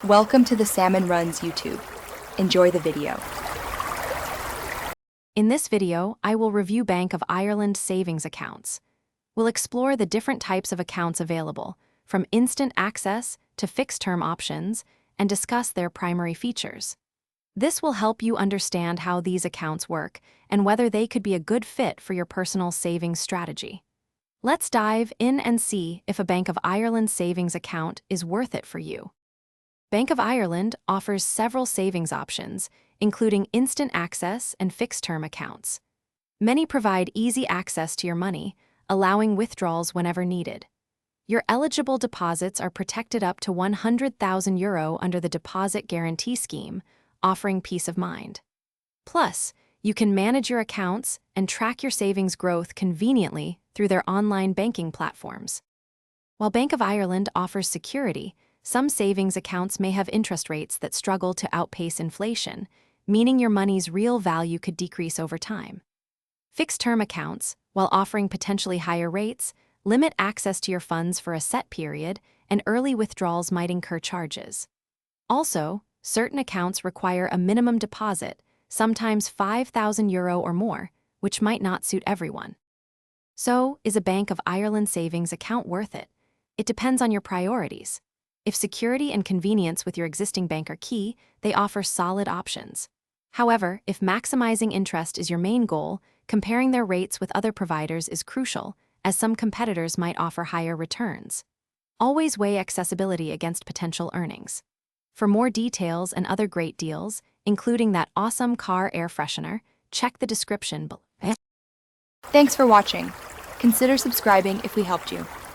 Welcome to the Salmon Runs YouTube. Enjoy the video. In this video, I will review Bank of Ireland savings accounts. We'll explore the different types of accounts available, from instant access to fixed-term options, and discuss their primary features. This will help you understand how these accounts work and whether they could be a good fit for your personal savings strategy. Let's dive in and see if a Bank of Ireland savings account is worth it for you. Bank of Ireland offers several savings options, including instant access and fixed-term accounts. Many provide easy access to your money, allowing withdrawals whenever needed. Your eligible deposits are protected up to €100,000 under the Deposit Guarantee Scheme, offering peace of mind. Plus, you can manage your accounts and track your savings growth conveniently through their online banking platforms. While Bank of Ireland offers security, some savings accounts may have interest rates that struggle to outpace inflation, meaning your money's real value could decrease over time. Fixed-term accounts, while offering potentially higher rates, limit access to your funds for a set period, and early withdrawals might incur charges. Also, certain accounts require a minimum deposit, sometimes €5,000 or more, which might not suit everyone. So, is a Bank of Ireland savings account worth it? It depends on your priorities. If security and convenience with your existing bank are key, they offer solid options. However, if maximizing interest is your main goal, comparing their rates with other providers is crucial, as some competitors might offer higher returns. Always weigh accessibility against potential earnings. For more details and other great deals, including that awesome car air freshener, check the description below. Thanks for watching. Consider subscribing if we helped you.